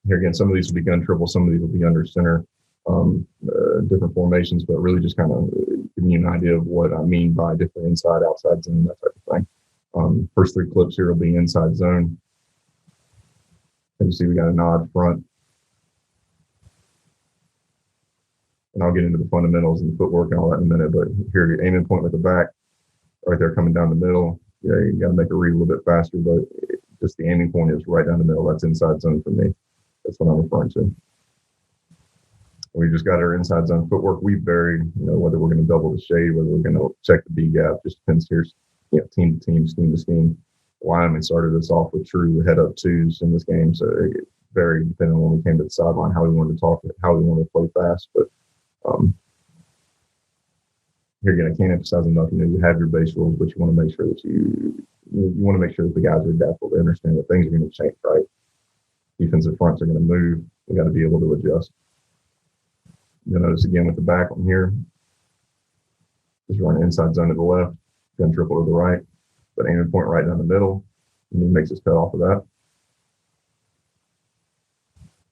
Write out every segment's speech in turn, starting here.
Here again, some of these will be gun triple, some of these will be under center, different formations, but really just kind of giving you an idea of what I mean by different inside, outside zone, that type of thing. First three clips here will be inside zone. And you see we got a nod front. And I'll get into the fundamentals and the footwork and all that in a minute, but here you're aiming point with the back, right there coming down the middle. Yeah, you got to make it read a little bit faster, but just the aiming point is right down the middle. That's inside zone for me. That's what I'm referring to. We just got our inside zone footwork. We vary, whether we're going to double the shade, whether we're going to check the B gap, just depends here, team to team, scheme to scheme. Wyoming started us off with true head up twos in this game, so it varied depending on when we came to the sideline, how we wanted to talk, how we wanted to play fast. But here again, I can't emphasize enough. You have your base rules, but you want to make sure that you want to make sure that the guys are adaptable. They understand that things are going to change, right? Defensive fronts are going to move. We got to be able to adjust. You'll notice again with the back on here, just run inside zone to the left, gun triple to the right, but aiming point right down the middle, and he makes his cut off of that.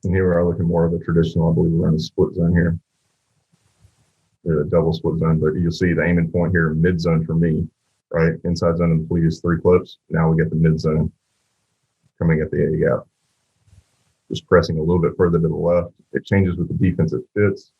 And here we are looking more of a traditional, I believe we're in a split zone here. A double split zone, but you'll see the aiming point here, mid zone for me, right? Inside zone in the previous three clips. Now we get the mid zone coming at the A gap. Just pressing a little bit further to the left. It changes with the defensive fits,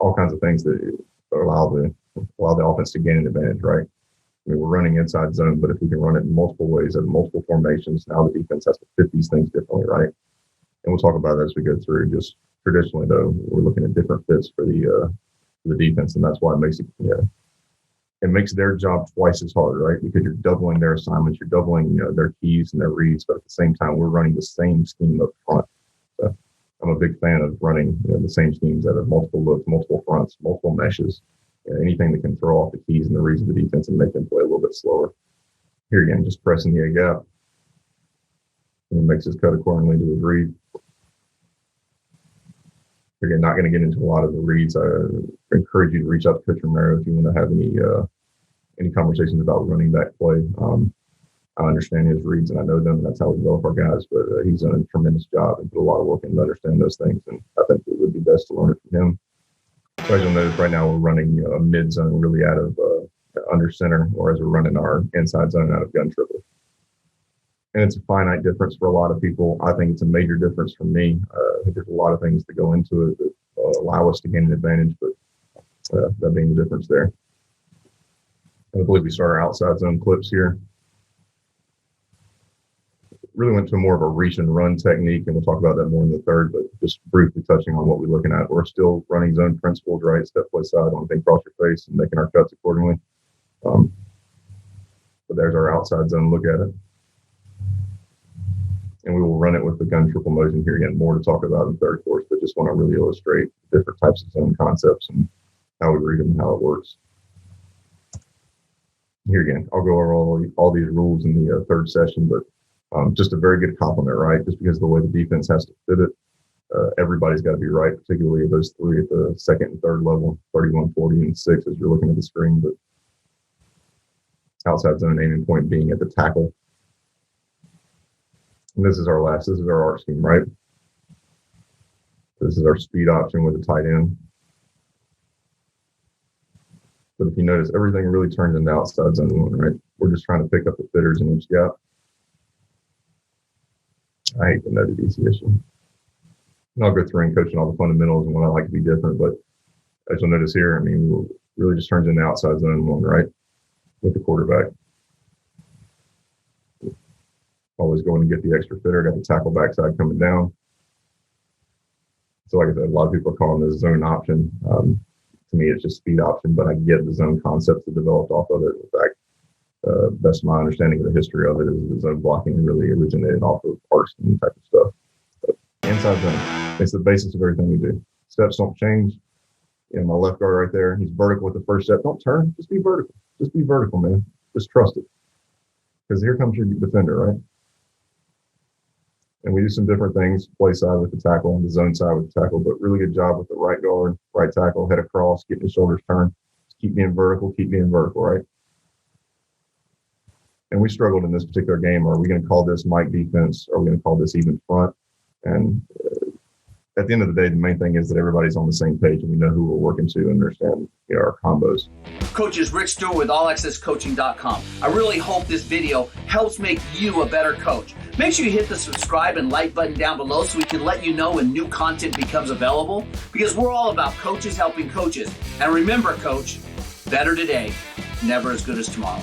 all kinds of things that allow the offense to gain an advantage, right? I mean, we're running inside zone, but if we can run it in multiple ways and multiple formations, now the defense has to fit these things differently, right? And we'll talk about that as we go through. Just traditionally, though, we're looking at different fits for the defense, and that's why it makes it makes their job twice as hard, right? Because you're doubling their assignments, you're doubling their keys and their reads, but at the same time, we're running the same scheme up front. So I'm a big fan of running the same schemes that have multiple looks, multiple fronts, multiple meshes, anything that can throw off the keys and the reads of the defense and make them play a little bit slower. Here again, just pressing the A gap, and he makes his cut accordingly to his read. Again, not going to get into a lot of the reads. I encourage you to reach out to Coach Romero if you want to have any conversations about running back play. I understand his reads and I know them, and that's how we develop our guys. But he's done a tremendous job and put a lot of work in to understand those things, and I think it would be best to learn it from him. So as you'll notice, right now we're running a mid zone really out of under center, whereas we're running our inside zone out of gun triple. And it's a finite difference for a lot of people. I think it's a major difference for me. I think there's a lot of things that go into it that allow us to gain an advantage, but that being the difference there. I believe we start our outside zone clips here. Really went to more of a reach and run technique, and we'll talk about that more in the third, but just briefly touching on what we're looking at. We're still running zone principles, right? Step play side, on thing cross your face, and making our cuts accordingly. But there's our outside zone look at it. And we will run it with the gun triple motion here. Again, more to talk about in third course, but just want to really illustrate different types of zone concepts and how we read them and how it works. Here again, I'll go over all these rules in the third session, but just a very good compliment, right? Just because of the way the defense has to fit it, everybody's got to be right, particularly those three at the second and third level, 31, 40, and 6 as you're looking at the screen. But outside zone aiming point being at the tackle. And this is our arc scheme, right? This is our speed option with the tight end. But if you notice, everything really turns into outside zone one, right? We're just trying to pick up the fitters in each gap. I hate the netted easy issue. And I'll go through and coaching all the fundamentals and what I like to be different, but as you'll notice here, I mean, it really just turns into outside zone one, right? With the quarterback. Always going to get the extra fitter, got the tackle backside coming down. So like I said, a lot of people are calling this zone option. To me, it's just speed option, but I get the zone concepts that developed off of it. In fact, best of my understanding of the history of it is the zone blocking really originated off of arc scheme type of stuff. But inside zone, it's the basis of everything we do. Steps don't change. My left guard right there, he's vertical with the first step. Don't turn, just be vertical. Just be vertical, man. Just trust it. Because here comes your defender, right? And we do some different things, play side with the tackle and the zone side with the tackle, but really good job with the right guard, right tackle, head across, getting the shoulders turned. Keep being vertical, right? And we struggled in this particular game. Are we going to call this Mike defense? Are we going to call this even front? And at the end of the day, the main thing is that everybody's on the same page and we know who we're working to and understand our combos. Coaches, Rick Stewart with allaccesscoaching.com. I really hope this video helps make you a better coach. Make sure you hit the subscribe and like button down below so we can let you know when new content becomes available, because we're all about coaches helping coaches. And remember, coach, better today, never as good as tomorrow.